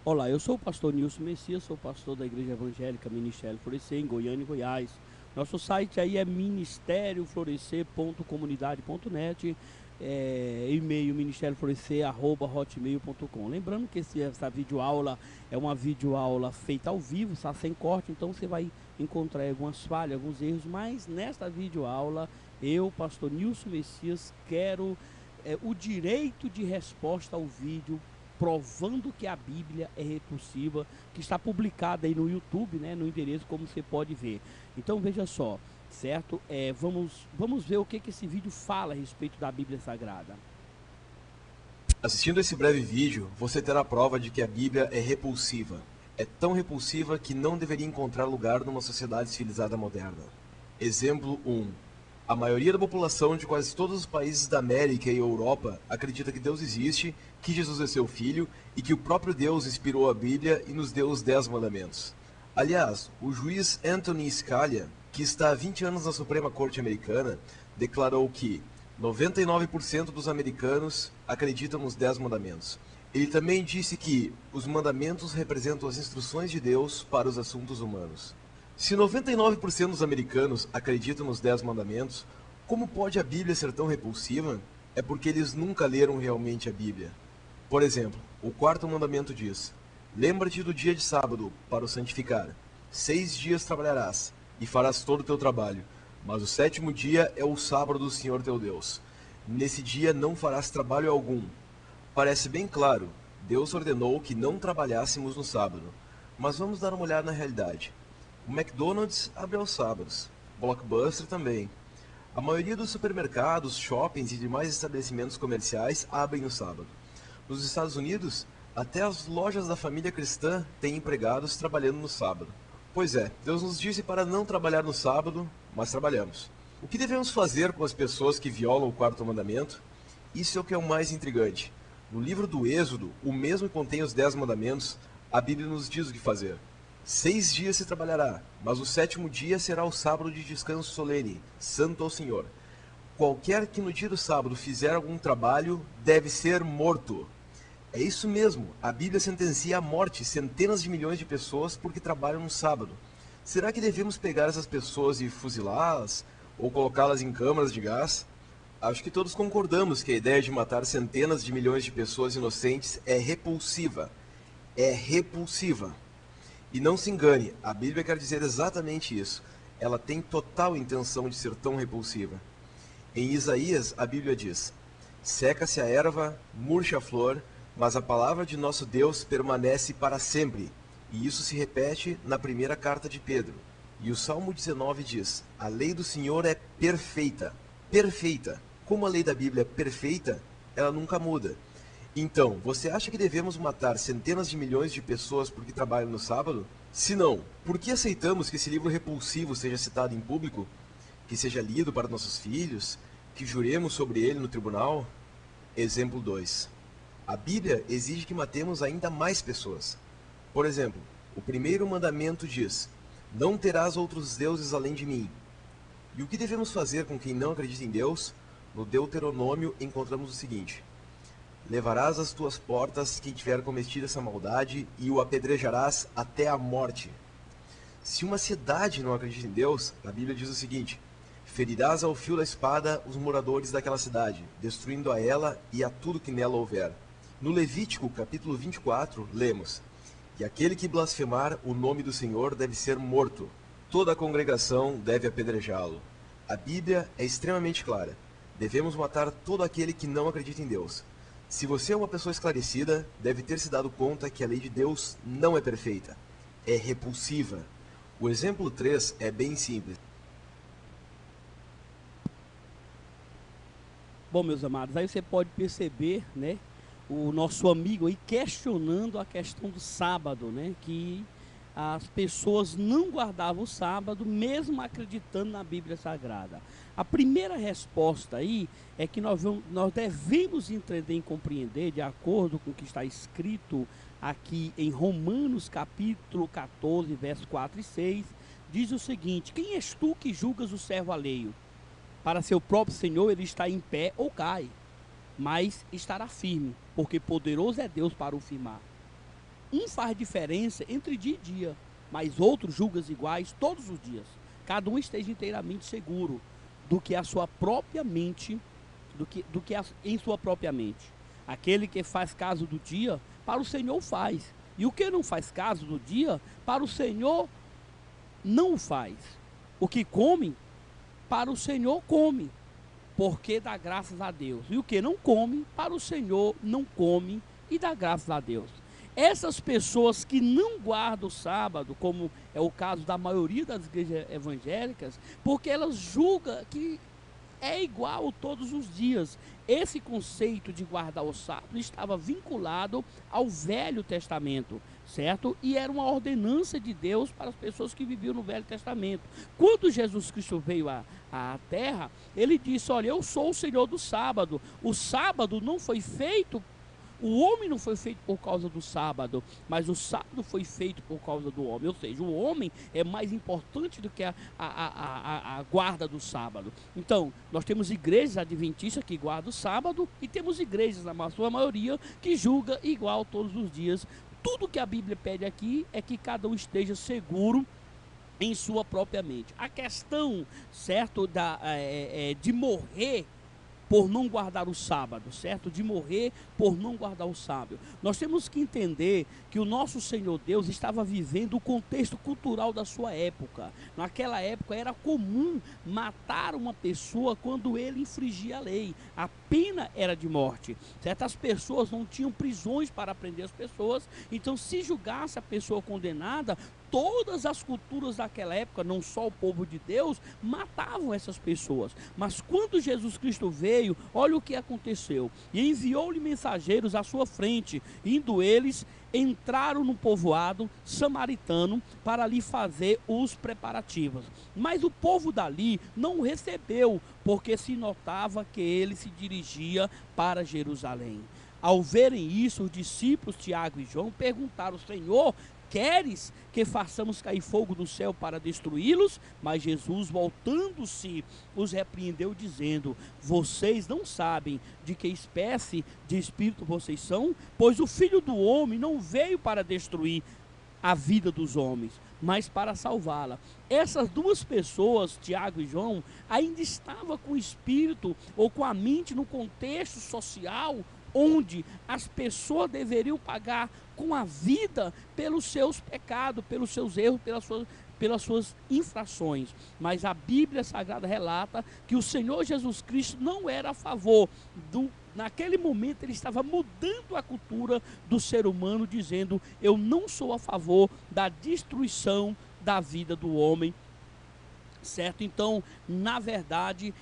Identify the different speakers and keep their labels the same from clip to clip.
Speaker 1: Olá, eu sou o pastor Nilson Messias, sou pastor da Igreja Evangélica Ministério Florescer, em Goiânia, Goiás. Nosso site aí é ministerioflorescer.comunidade.net, e-mail ministerioflorescer@hotmail.com. Lembrando que essa videoaula é uma videoaula feita ao vivo, está sem corte, então você vai encontrar algumas falhas, alguns erros, mas nesta videoaula eu, pastor Nilson Messias, quero o direito de resposta ao vídeo provando que a Bíblia é repulsiva, que está publicada aí no YouTube, né, no endereço como você pode ver. Então veja só, certo? Vamos ver o que esse vídeo fala a respeito da Bíblia Sagrada.
Speaker 2: Assistindo esse breve vídeo, você terá prova de que a Bíblia é repulsiva. É tão repulsiva que não deveria encontrar lugar numa sociedade civilizada moderna. Exemplo 1. A maioria da população de quase todos os países da América e Europa acredita que Deus existe, que Jesus é seu filho e que o próprio Deus inspirou a Bíblia e nos deu os 10 mandamentos. Aliás, o juiz Anthony Scalia, que está há 20 anos na Suprema Corte Americana, declarou que 99% dos americanos acreditam nos 10 mandamentos. Ele também disse que os mandamentos representam as instruções de Deus para os assuntos humanos. Se 99% dos americanos acreditam nos 10 mandamentos, como pode a Bíblia ser tão repulsiva? É porque eles nunca leram realmente a Bíblia. Por exemplo, o quarto mandamento diz: lembra-te do dia de sábado para o santificar. 6 dias trabalharás e farás todo o teu trabalho, mas o sétimo dia é o sábado do Senhor teu Deus. Nesse dia não farás trabalho algum. Parece bem claro, Deus ordenou que não trabalhássemos no sábado. Mas vamos dar uma olhada na realidade. O McDonald's abre aos sábados, Blockbuster também. A maioria dos supermercados, shoppings e demais estabelecimentos comerciais abrem no sábado. Nos Estados Unidos, até as lojas da família cristã têm empregados trabalhando no sábado. Pois é, Deus nos disse para não trabalhar no sábado, mas trabalhamos. O que devemos fazer com as pessoas que violam o quarto mandamento? Isso é o que é o mais intrigante. No livro do Êxodo, o mesmo que contém os 10 mandamentos, a Bíblia nos diz o que fazer. 6 dias se trabalhará, mas o sétimo dia será o sábado de descanso solene, santo ao Senhor. Qualquer que no dia do sábado fizer algum trabalho deve ser morto. É isso mesmo, a Bíblia sentencia à morte centenas de milhões de pessoas porque trabalham no sábado. Será que devemos pegar essas pessoas e fuzilá-las? Ou colocá-las em câmaras de gás? Acho que todos concordamos que a ideia de matar centenas de milhões de pessoas inocentes é repulsiva. É repulsiva. E não se engane, a Bíblia quer dizer exatamente isso. Ela tem total intenção de ser tão repulsiva. Em Isaías, a Bíblia diz: seca-se a erva, murcha a flor, mas a palavra de nosso Deus permanece para sempre. E isso se repete na primeira carta de Pedro. E o Salmo 19 diz: a lei do Senhor é perfeita. Perfeita. Como a lei da Bíblia é perfeita, ela nunca muda. Então, você acha que devemos matar centenas de milhões de pessoas porque trabalham no sábado? Se não, por que aceitamos que esse livro repulsivo seja citado em público? Que seja lido para nossos filhos? Que juremos sobre ele no tribunal? Exemplo 2. A Bíblia exige que matemos ainda mais pessoas. Por exemplo, o primeiro mandamento diz: não terás outros deuses além de mim. E o que devemos fazer com quem não acredita em Deus? No Deuteronômio encontramos o seguinte: levarás às tuas portas quem tiver cometido essa maldade e o apedrejarás até a morte. Se uma cidade não acredita em Deus, a Bíblia diz o seguinte: ferirás ao fio da espada os moradores daquela cidade, destruindo a ela e a tudo que nela houver. No Levítico, capítulo 24, lemos: e aquele que blasfemar o nome do Senhor deve ser morto. Toda a congregação deve apedrejá-lo. A Bíblia é extremamente clara. Devemos matar todo aquele que não acredita em Deus. Se você é uma pessoa esclarecida, deve ter se dado conta que a lei de Deus não é perfeita. É repulsiva. O exemplo 3 é bem simples.
Speaker 1: Bom, meus amados, aí você pode perceber, né, o nosso amigo aí questionando a questão do sábado, né, que as pessoas não guardavam o sábado, mesmo acreditando na Bíblia Sagrada. A primeira resposta aí é que nós devemos entender e compreender, de acordo com o que está escrito aqui em Romanos capítulo 14, versos 4 e 6, diz o seguinte: quem és tu que julgas o servo alheio? Para seu próprio Senhor ele está em pé ou cai, mas estará firme, porque poderoso é Deus para o firmar. Um faz diferença entre dia e dia, mas outro julgas iguais todos os dias. Cada um esteja inteiramente seguro do que a sua própria mente, em sua própria mente. Aquele que faz caso do dia, para o Senhor faz. E o que não faz caso do dia, para o Senhor não o faz. O que come, para o Senhor come, porque dá graças a Deus. E o que não come, para o Senhor não come e dá graças a Deus. Essas pessoas que não guardam o sábado, como é o caso da maioria das igrejas evangélicas, porque elas julgam que é igual todos os dias. Esse conceito de guardar o sábado estava vinculado ao Velho Testamento, certo? E era uma ordenança de Deus para as pessoas que viviam no Velho Testamento. Quando Jesus Cristo veio à terra, ele disse: olha, eu sou o Senhor do sábado. O sábado não foi feito, o homem não foi feito por causa do sábado, mas o sábado foi feito por causa do homem. Ou seja, o homem é mais importante do que a guarda do sábado. Então, nós temos igrejas adventistas que guardam o sábado e temos igrejas, na sua maioria, que julga igual todos os dias. Tudo que a Bíblia pede aqui é que cada um esteja seguro em sua própria mente. A questão, certo, de morrer por não guardar o sábado, certo? De morrer por não guardar o sábado. Nós temos que entender que o nosso Senhor Deus estava vivendo o contexto cultural da sua época. Naquela época era comum matar uma pessoa quando ele infringia a lei. A pena era de morte. Certas pessoas não tinham prisões para prender as pessoas, então se julgasse a pessoa condenada, todas as culturas daquela época, não só o povo de Deus, matavam essas pessoas. Mas quando Jesus Cristo veio, olha o que aconteceu. E enviou-lhe mensageiros à sua frente, indo eles, entraram no povoado samaritano para lhe fazer os preparativos. Mas o povo dali não o recebeu, porque se notava que ele se dirigia para Jerusalém. Ao verem isso, os discípulos Tiago e João perguntaram: Senhor, queres que façamos cair fogo do céu para destruí-los? Mas Jesus, voltando-se, os repreendeu, dizendo: vocês não sabem de que espécie de espírito vocês são? Pois o Filho do Homem não veio para destruir a vida dos homens, mas para salvá-la. Essas duas pessoas, Tiago e João, ainda estavam com o espírito ou com a mente no contexto social onde as pessoas deveriam pagar com a vida pelos seus pecados, pelos seus erros, pelas suas infrações. Mas a Bíblia Sagrada relata que o Senhor Jesus Cristo não era a favor naquele momento ele estava mudando a cultura do ser humano, dizendo: eu não sou a favor da destruição da vida do homem. Certo? Então, na verdade,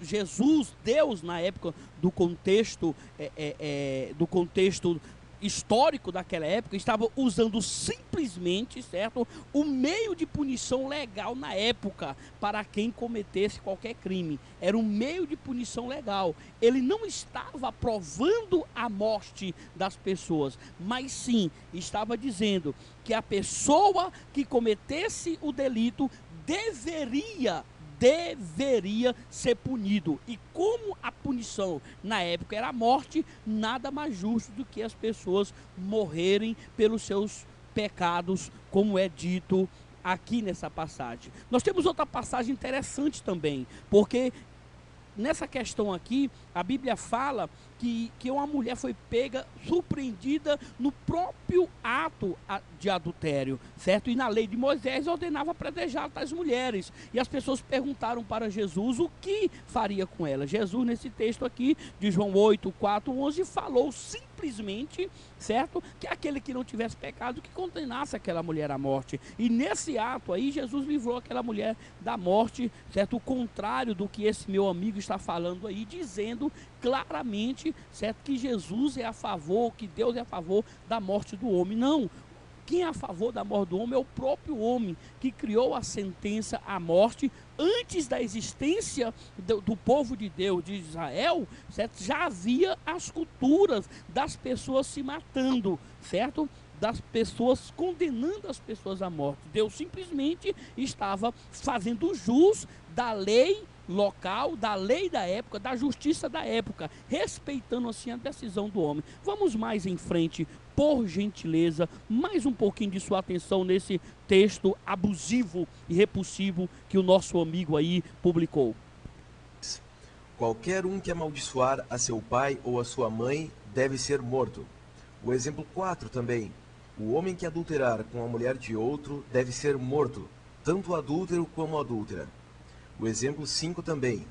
Speaker 1: Jesus, Deus, na época do contexto histórico daquela época, estava usando simplesmente, certo, o meio de punição legal na época para quem cometesse qualquer crime. Era um meio de punição legal. Ele não estava aprovando a morte das pessoas, mas sim estava dizendo que a pessoa que cometesse o delito deveria ser punido. E como a punição na época era a morte, nada mais justo do que as pessoas morrerem pelos seus pecados, como é dito aqui nessa passagem. Nós temos outra passagem interessante também, porque nessa questão aqui, a Bíblia fala que uma mulher foi pega, surpreendida no próprio ato de adultério, certo? E na lei de Moisés ordenava apedrejar tais mulheres. E as pessoas perguntaram para Jesus o que faria com ela. Jesus, nesse texto aqui, de João 8, 4, 11, falou simplesmente, certo? Que aquele que não tivesse pecado, que condenasse aquela mulher à morte. E nesse ato aí, Jesus livrou aquela mulher da morte, certo? O contrário do que esse meu amigo está falando aí, dizendo claramente, certo, que Jesus é a favor, que Deus é a favor da morte do homem. Não, quem é a favor da morte do homem é o próprio homem, que criou a sentença à morte antes da existência do povo de Deus, de Israel, certo? Já havia as culturas das pessoas se matando, certo? Das pessoas condenando as pessoas à morte. Deus simplesmente estava fazendo jus da lei local, da lei da época, da justiça da época, respeitando assim a decisão do homem. Vamos mais em frente, por gentileza, mais um pouquinho de sua atenção nesse texto abusivo e repulsivo que o nosso amigo aí publicou.
Speaker 2: Qualquer um que amaldiçoar a seu pai ou a sua mãe deve ser morto. O exemplo 4 também. O homem que adulterar com a mulher de outro deve ser morto, tanto o adúltero como a adúltera. O exemplo 5 também.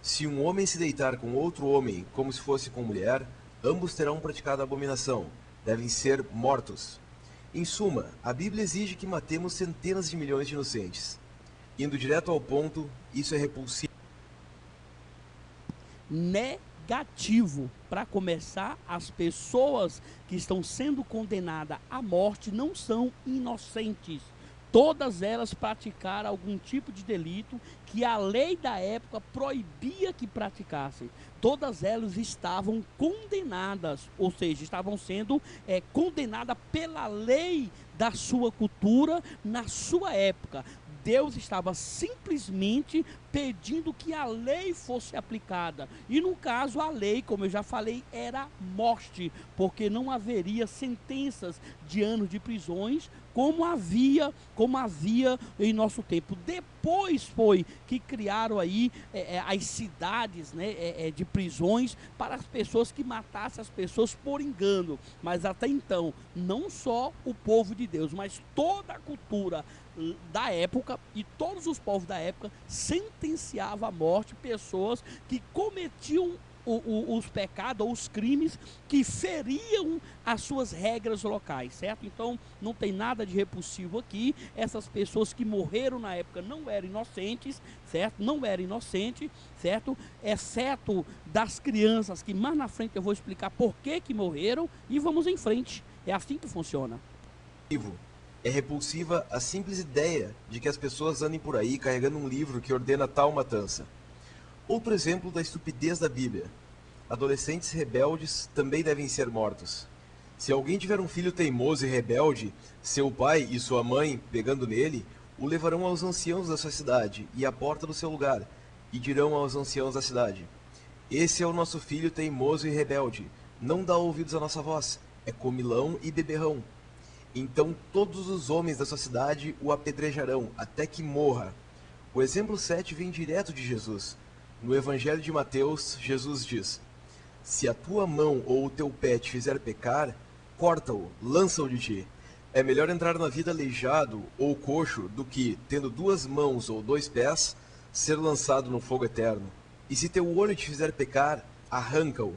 Speaker 2: Se um homem se deitar com outro homem como se fosse com mulher, ambos terão praticado a abominação, devem ser mortos. Em suma, a Bíblia exige que matemos centenas de milhões de inocentes. Indo direto ao ponto, isso é repulsivo.
Speaker 1: Negativo. Para começar, as pessoas que estão sendo condenadas à morte não são inocentes. Todas elas praticaram algum tipo de delito que a lei da época proibia que praticassem. Todas elas estavam condenadas, ou seja, estavam sendo condenadas pela lei da sua cultura na sua época. Deus estava simplesmente pedindo que a lei fosse aplicada. E no caso, a lei, como eu já falei, era morte, porque não haveria sentenças de anos de prisões como havia em nosso tempo. Depois foi que criaram aí as cidades, né, de prisões para as pessoas que matassem as pessoas por engano. Mas até então, não só o povo de Deus, mas toda a cultura da época e todos os povos da época sentenciavam à morte pessoas que cometiam os pecados ou os crimes que feriam as suas regras locais, certo? Então não tem nada de repulsivo aqui. Essas pessoas que morreram na época não eram inocentes, certo? Não eram inocentes, certo? Exceto das crianças, que mais na frente eu vou explicar por que morreram, e vamos em frente. É assim que funciona.
Speaker 2: É repulsiva a simples ideia de que as pessoas andem por aí carregando um livro que ordena tal matança. Outro exemplo da estupidez da Bíblia. Adolescentes rebeldes também devem ser mortos. Se alguém tiver um filho teimoso e rebelde, seu pai e sua mãe, pegando nele, o levarão aos anciãos da sua cidade e à porta do seu lugar, e dirão aos anciãos da cidade: esse é o nosso filho teimoso e rebelde, não dá ouvidos à nossa voz, é comilão e beberrão. Então todos os homens da sua cidade o apedrejarão, até que morra. O exemplo 7 vem direto de Jesus. No Evangelho de Mateus, Jesus diz: se a tua mão ou o teu pé te fizer pecar, corta-o, lança-o de ti. É melhor entrar na vida aleijado ou coxo do que, tendo 2 mãos ou 2 pés, ser lançado no fogo eterno. E se teu olho te fizer pecar, arranca-o.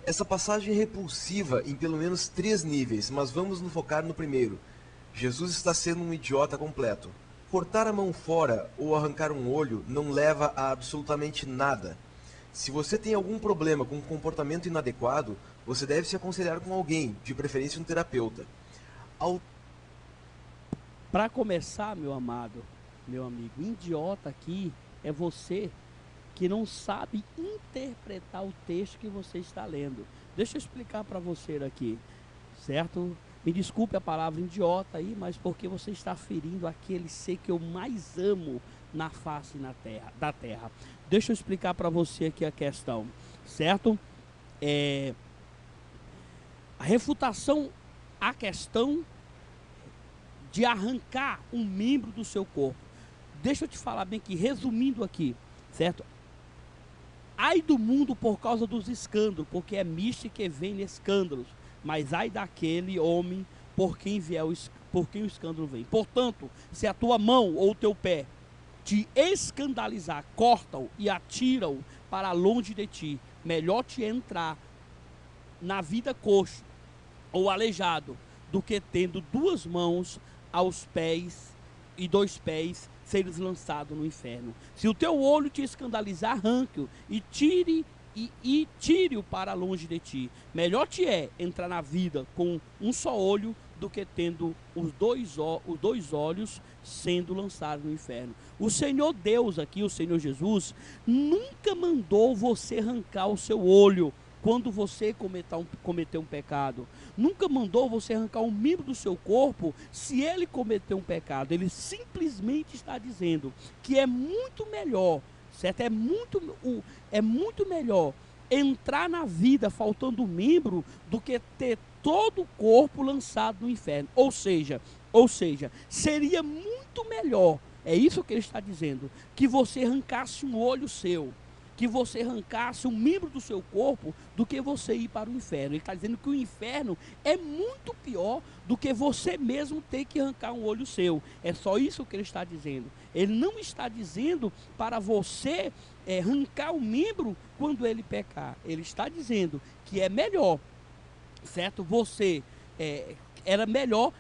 Speaker 2: Essa passagem é repulsiva em pelo menos 3 níveis, mas vamos nos focar no primeiro. Jesus está sendo um idiota completo. Cortar a mão fora ou arrancar um olho não leva a absolutamente nada. Se você tem algum problema com um comportamento inadequado, você deve se aconselhar com alguém, de preferência um terapeuta.
Speaker 1: Para começar, meu amado, meu amigo, idiota aqui é você que não sabe interpretar o texto que você está lendo. Deixa eu explicar para você aqui, certo? Me desculpe a palavra idiota aí, mas porque você está ferindo aquele ser que eu mais amo na face da terra. Deixa eu explicar para você aqui a questão, certo? A refutação à questão de arrancar um membro do seu corpo. Deixa eu te falar bem aqui, resumindo aqui, certo? Ai do mundo por causa dos escândalos, porque é misto que vem escândalos. Mas ai daquele homem por quem o escândalo vem. Portanto, se a tua mão ou o teu pé te escandalizar, corta-o e atira-o para longe de ti. Melhor te entrar na vida coxo ou aleijado do que tendo 2 mãos aos pés e 2 pés seres lançado no inferno. Se o teu olho te escandalizar, arranque-o e tire-o para longe de ti. Melhor te é entrar na vida com um só olho do que tendo os dois olhos sendo lançados no inferno. O Senhor Deus aqui, o Senhor Jesus, nunca mandou você arrancar o seu olho quando você cometeu um pecado. Nunca mandou você arrancar um membro do seu corpo se ele cometeu um pecado. Ele simplesmente está dizendo que é muito melhor certo? É muito melhor entrar na vida faltando um membro do que ter todo o corpo lançado no inferno. Ou seja, seria muito melhor, é isso que ele está dizendo, que você arrancasse um olho seu, que você arrancasse um membro do seu corpo, do que você ir para o inferno. Ele está dizendo que o inferno é muito pior do que você mesmo ter que arrancar um olho seu. É só isso que ele está dizendo. Ele não está dizendo para você arrancar o membro quando ele pecar. Ele está dizendo que é melhor, certo? Era melhor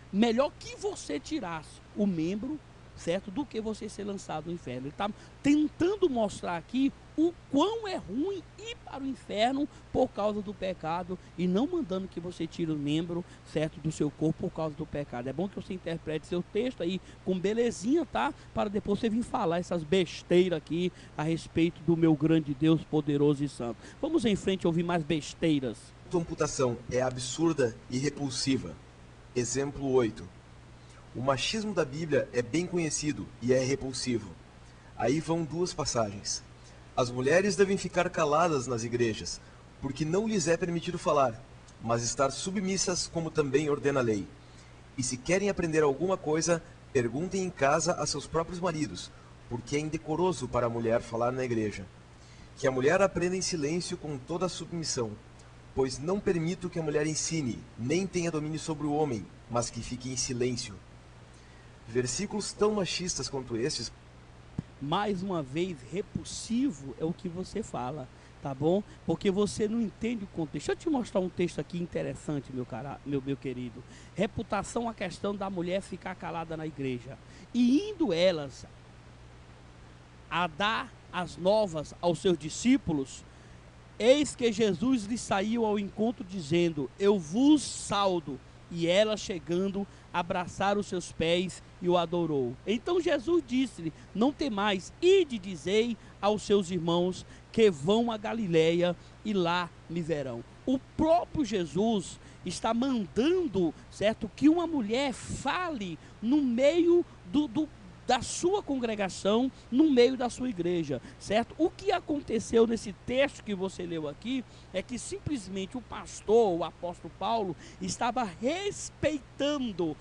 Speaker 1: que você tirasse o membro, certo, do que você ser lançado no inferno. Ele está tentando mostrar aqui o quão é ruim ir para o inferno por causa do pecado, e não mandando que você tire o membro, certo, do seu corpo por causa do pecado. É bom que você interprete seu texto aí com belezinha, tá? Para depois você vir falar essas besteiras aqui a respeito do meu grande Deus poderoso e santo. Vamos em frente ouvir mais besteiras.
Speaker 2: A amputação é absurda e repulsiva. Exemplo 8. O machismo da Bíblia é bem conhecido e é repulsivo. Aí vão duas passagens. As mulheres devem ficar caladas nas igrejas, porque não lhes é permitido falar, mas estar submissas como também ordena a lei. E se querem aprender alguma coisa, perguntem em casa a seus próprios maridos, porque é indecoroso para a mulher falar na igreja. Que a mulher aprenda em silêncio com toda a submissão, pois não permito que a mulher ensine, nem tenha domínio sobre o homem, mas que fique em silêncio. Versículos tão machistas quanto estes.
Speaker 1: Mais uma vez, repulsivo é o que você fala, tá bom? Porque você não entende o contexto. Deixa eu te mostrar um texto aqui interessante, meu querido. Reputação, a questão da mulher ficar calada na igreja. E indo elas a dar as novas aos seus discípulos, eis que Jesus lhes saiu ao encontro dizendo: eu vos saudo. E ela, chegando, abraçaram os seus pés e o adorou. Então Jesus disse-lhe: não temais, ide e dizei aos seus irmãos que vão a Galiléia e lá me verão. O próprio Jesus está mandando, certo, que uma mulher fale no meio da sua congregação, no meio da sua igreja, certo? O que aconteceu nesse texto que você leu aqui é que simplesmente o pastor, o apóstolo Paulo, estava respeitando,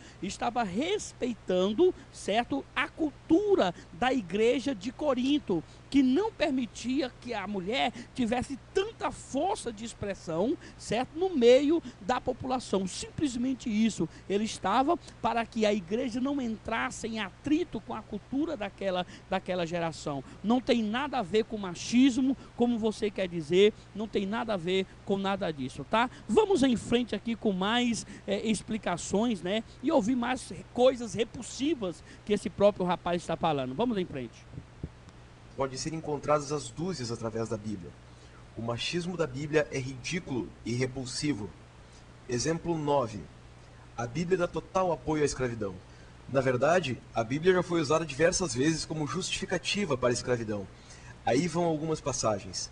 Speaker 1: certo, a cultura da igreja de Corinto, que não permitia que a mulher tivesse tanta força de expressão, certo, no meio da população. Simplesmente isso. Ele estava para que a igreja não entrasse em atrito com a cultura daquela geração. Não tem nada a ver com machismo, como você quer dizer, não tem nada a ver com nada disso, tá? Vamos em frente aqui com mais explicações, né? E ouvir mais coisas repulsivas que esse próprio rapaz está falando. Vamos em frente.
Speaker 2: Podem ser encontradas as dúzias através da Bíblia. O machismo da Bíblia é ridículo e repulsivo. Exemplo 9. A Bíblia dá total apoio à escravidão. Na verdade, a Bíblia já foi usada diversas vezes como justificativa para a escravidão. Aí vão algumas passagens.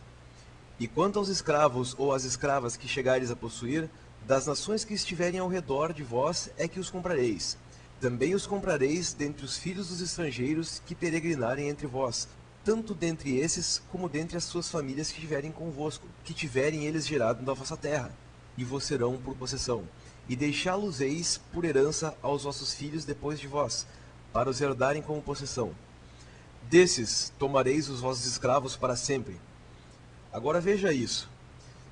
Speaker 2: E quanto aos escravos ou às escravas que chegareis a possuir, das nações que estiverem ao redor de vós é que os comprareis. Também os comprareis dentre os filhos dos estrangeiros que peregrinarem entre vós, tanto dentre esses como dentre as suas famílias que estiverem convosco, que tiverem eles gerado na vossa terra, e vos serão por possessão. E deixá-los-eis por herança aos vossos filhos depois de vós, para os herdarem como possessão. Desses tomareis os vossos escravos para sempre. Agora veja isso.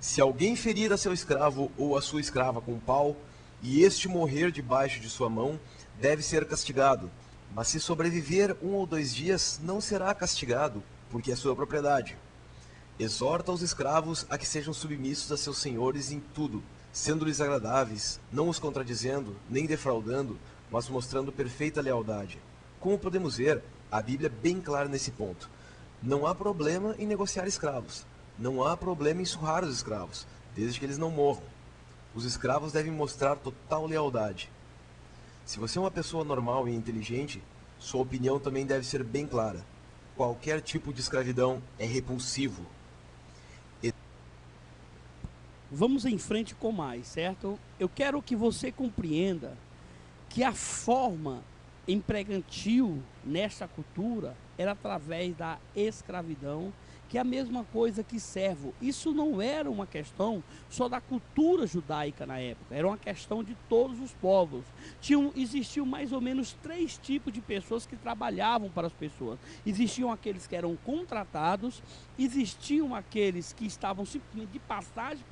Speaker 2: Se alguém ferir a seu escravo ou a sua escrava com pau, e este morrer debaixo de sua mão, deve ser castigado. Mas se sobreviver 1 ou 2 dias, não será castigado, porque é sua propriedade. Exorta os escravos a que sejam submissos a seus senhores em tudo, sendo-lhes agradáveis, não os contradizendo, nem defraudando, mas mostrando perfeita lealdade. Como podemos ver, a Bíblia é bem clara nesse ponto. Não há problema em negociar escravos. Não há problema em surrar os escravos, desde que eles não morram. Os escravos devem mostrar total lealdade. Se você é uma pessoa normal e inteligente, sua opinião também deve ser bem clara. Qualquer tipo de escravidão é repulsivo.
Speaker 1: Vamos em frente com mais, certo? Eu quero que você compreenda que a forma empregantil nesta cultura era através da escravidão, que é a mesma coisa que servo. Isso não era uma questão só da cultura judaica na época, era uma questão de todos os povos. Existiam mais ou menos 3 tipos de pessoas que trabalhavam para as pessoas. Existiam aqueles que eram contratados, existiam aqueles que estavam simplesmente de passagem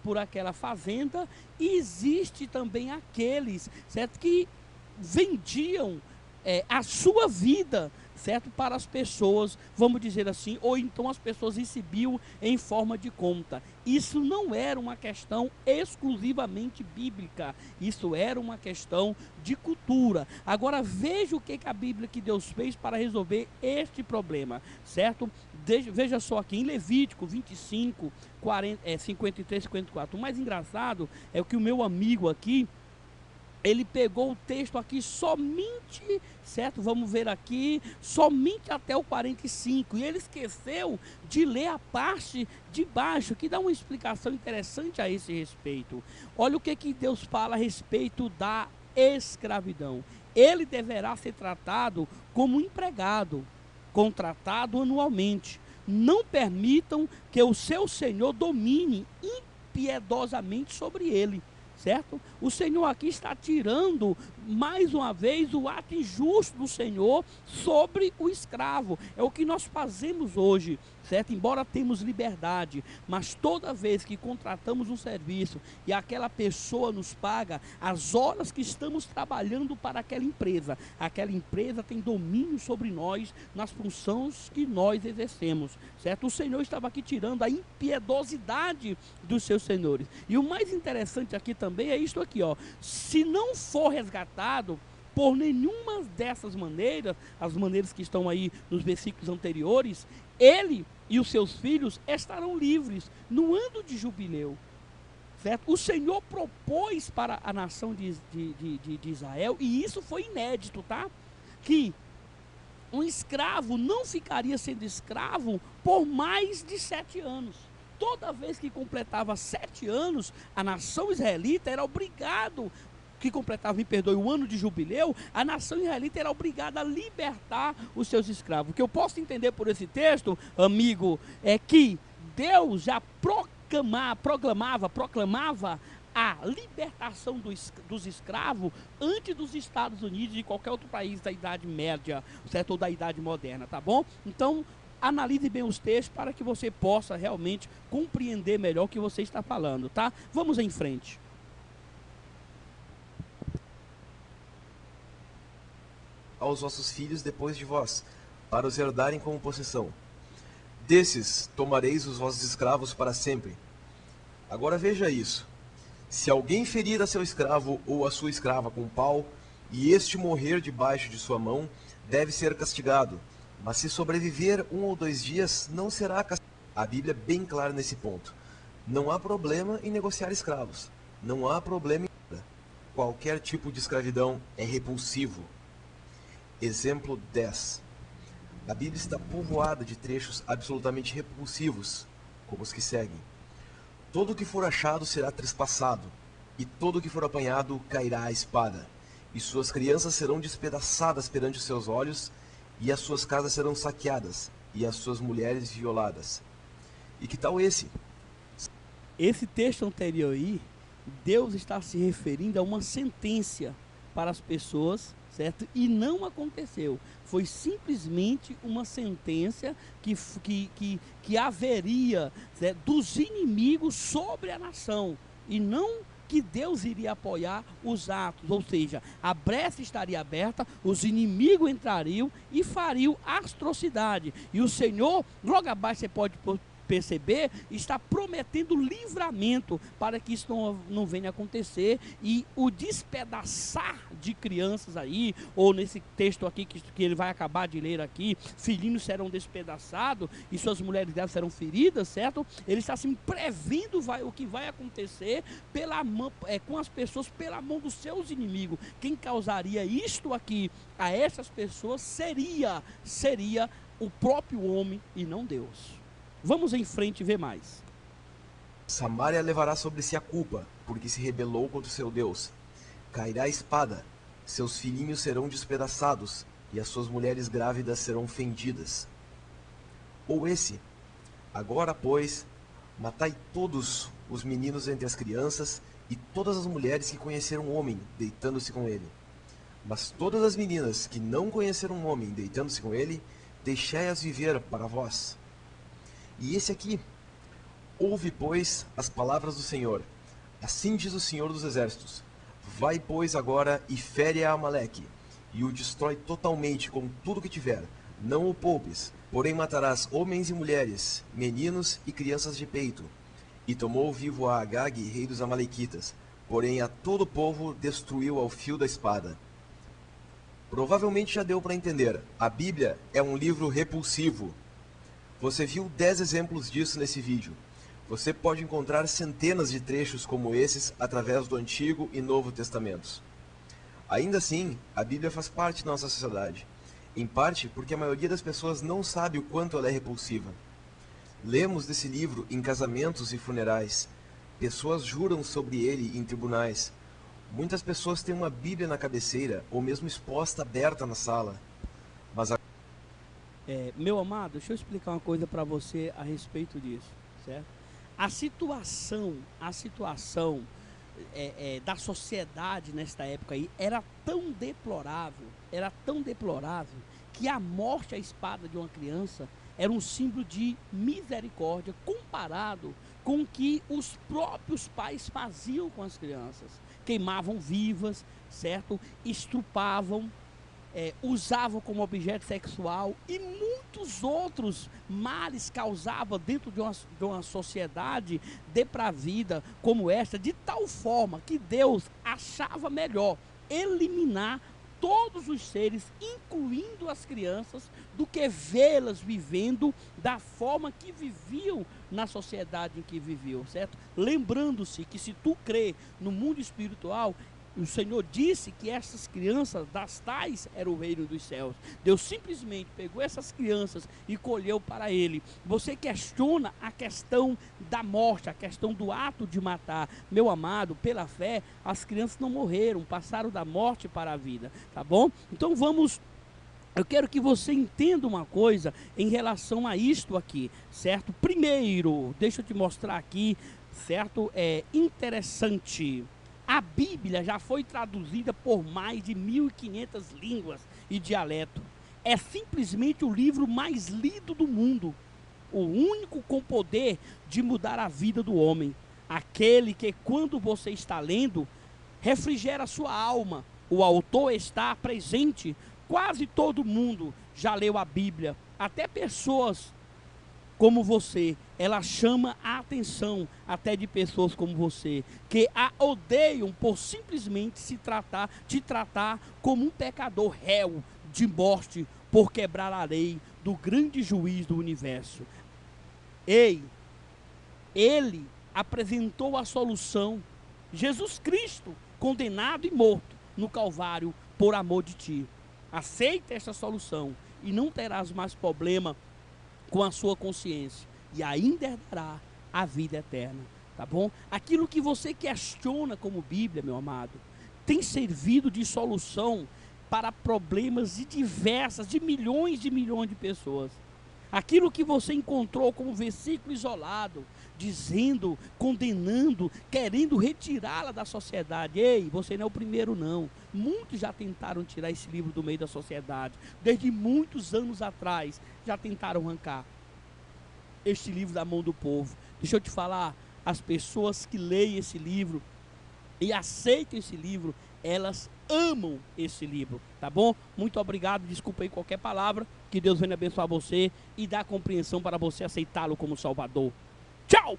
Speaker 1: por aquela fazenda, e existe também aqueles, certo, que vendiam a sua vida, certo, para as pessoas, vamos dizer assim, ou então as pessoas recebiam em forma de conta. Isso não era uma questão exclusivamente bíblica, isso era uma questão de cultura. Agora veja o que a Bíblia que Deus fez para resolver este problema, certo? Veja só aqui em Levítico 25, 53, 54. O mais engraçado é que o meu amigo aqui, ele pegou o texto aqui somente, certo? Vamos ver aqui, somente até o 45. E ele esqueceu de ler a parte de baixo, que dá uma explicação interessante a esse respeito. Olha o que Deus fala a respeito da escravidão. Ele deverá ser tratado como empregado, contratado anualmente. Não permitam que o seu senhor domine impiedosamente sobre ele. Certo? O Senhor aqui está tirando mais uma vez o ato injusto do Senhor sobre o escravo. É o que nós fazemos hoje, certo? Embora temos liberdade, mas toda vez que contratamos um serviço e aquela pessoa nos paga as horas que estamos trabalhando para aquela empresa tem domínio sobre nós nas funções que nós exercemos, certo? O Senhor estava aqui tirando a impiedosidade dos seus senhores. E o mais interessante aqui também é isto aqui, ó. Se não for resgatado por nenhuma dessas maneiras, as maneiras que estão aí nos versículos anteriores, ele e os seus filhos estarão livres no ano de jubileu, certo? O Senhor propôs para a nação de Israel, e isso foi inédito, tá? Que um escravo não ficaria sendo escravo por mais de 7 anos. Toda vez que completava 7 anos, a nação israelita era obrigado, que completava, me perdoe, o ano de jubileu, a nação israelita era obrigada a libertar os seus escravos. O que eu posso entender por esse texto, amigo, é que Deus já proclamava a libertação dos escravos antes dos Estados Unidos e de qualquer outro país da Idade Média, certo? Ou da Idade Moderna, tá bom? Então, analise bem os textos para que você possa realmente compreender melhor o que você está falando, tá? Vamos em frente.
Speaker 2: Aos vossos filhos depois de vós, para os herdarem como possessão. Desses tomareis os vossos escravos para sempre. Agora veja isso. Se alguém ferir a seu escravo ou a sua escrava com pau, e este morrer debaixo de sua mão, deve ser castigado. Mas se sobreviver 1 ou 2 dias, não será castigado. A Bíblia é bem clara nesse ponto. Não há problema em negociar escravos. Não há problema em nada. Qualquer tipo de escravidão é repulsivo. Exemplo 10. A Bíblia está povoada de trechos absolutamente repulsivos, como os que seguem. Todo o que for achado será trespassado, e todo o que for apanhado cairá à espada, e suas crianças serão despedaçadas perante os seus olhos, e as suas casas serão saqueadas, e as suas mulheres violadas. E que tal esse?
Speaker 1: Esse texto anterior aí, Deus está se referindo a uma sentença para as pessoas, certo? E não aconteceu. Foi simplesmente uma sentença que haveria, certo, dos inimigos sobre a nação, e não que Deus iria apoiar os atos, ou seja, a brecha estaria aberta, os inimigos entrariam e fariam atrocidade. E o Senhor, logo abaixo você pode perceber, está prometendo livramento para que isso não venha acontecer, e o despedaçar de crianças aí, ou nesse texto aqui que ele vai acabar de ler aqui, filhinhos serão despedaçados e suas mulheres delas serão feridas, certo? Ele está assim prevendo o que vai acontecer com as pessoas pela mão dos seus inimigos. Quem causaria isto aqui a essas pessoas seria o próprio homem e não Deus. Vamos em frente e ver mais.
Speaker 2: Samaria levará sobre si a culpa, porque se rebelou contra o seu Deus. Cairá a espada, seus filhinhos serão despedaçados, e as suas mulheres grávidas serão fendidas. Ou esse: agora, pois, matai todos os meninos entre as crianças, e todas as mulheres que conheceram homem, deitando-se com ele. Mas todas as meninas que não conheceram homem, deitando-se com ele, deixai-as viver para vós. E esse aqui: ouve, pois, as palavras do Senhor. Assim diz o Senhor dos Exércitos: vai, pois, agora e fere a Amaleque, e o destrói totalmente com tudo que tiver. Não o poupes, porém matarás homens e mulheres, meninos e crianças de peito. E tomou vivo a Agag, rei dos Amalequitas, porém a todo o povo destruiu ao fio da espada. Provavelmente já deu para entender, a Bíblia é um livro repulsivo. Você viu 10 exemplos disso nesse vídeo. Você pode encontrar centenas de trechos como esses através do Antigo e Novo Testamentos. Ainda assim, a Bíblia faz parte da nossa sociedade, em parte porque a maioria das pessoas não sabe o quanto ela é repulsiva. Lemos desse livro em casamentos e funerais. Pessoas juram sobre ele em tribunais. Muitas pessoas têm uma Bíblia na cabeceira, ou mesmo exposta aberta na sala. Mas
Speaker 1: meu amado, deixa eu explicar uma coisa para você a respeito disso, certo? A situação da sociedade nesta época aí era tão deplorável, que a morte à espada de uma criança era um símbolo de misericórdia comparado com o que os próprios pais faziam com as crianças. Queimavam vivas, certo? Estrupavam, usavam como objeto sexual e muitos outros males causavam dentro de uma sociedade depravida como esta, de tal forma que Deus achava melhor eliminar todos os seres, incluindo as crianças, do que vê-las vivendo da forma que viviam na sociedade em que viviam, certo? Lembrando-se que se tu crê no mundo espiritual, o Senhor disse que essas crianças das tais era o reino dos céus. Deus simplesmente pegou essas crianças e colheu para ele. Você questiona a questão da morte, a questão do ato de matar. Meu amado, pela fé, as crianças não morreram, passaram da morte para a vida, tá bom? Então eu quero que você entenda uma coisa em relação a isto aqui, certo? Primeiro, deixa eu te mostrar aqui, certo? É interessante. A Bíblia já foi traduzida por mais de 1.500 línguas e dialetos. É simplesmente o livro mais lido do mundo. O único com poder de mudar a vida do homem. Aquele que, quando você está lendo, refrigera a sua alma. O autor está presente. Quase todo mundo já leu a Bíblia. Até pessoas como você, ela chama a atenção até de pessoas como você, que a odeiam por simplesmente te tratar como um pecador réu de morte por quebrar a lei do grande juiz do universo. Ei, ele apresentou a solução, Jesus Cristo, condenado e morto no Calvário por amor de ti. Aceita essa solução e não terás mais problema com a sua consciência, e ainda herdará a vida eterna, tá bom? Aquilo que você questiona como Bíblia, meu amado, tem servido de solução para problemas de milhões de pessoas. Aquilo que você encontrou como versículo isolado, dizendo, condenando, querendo retirá-la da sociedade. Ei, você não é o primeiro não. Muitos já tentaram tirar esse livro do meio da sociedade. Desde muitos anos atrás, já tentaram arrancar este livro da mão do povo. Deixa eu te falar, as pessoas que leem esse livro e aceitam esse livro, elas amam esse livro, tá bom? Muito obrigado, desculpa aí qualquer palavra, que Deus venha abençoar você e dar compreensão para você aceitá-lo como Salvador. Tchau!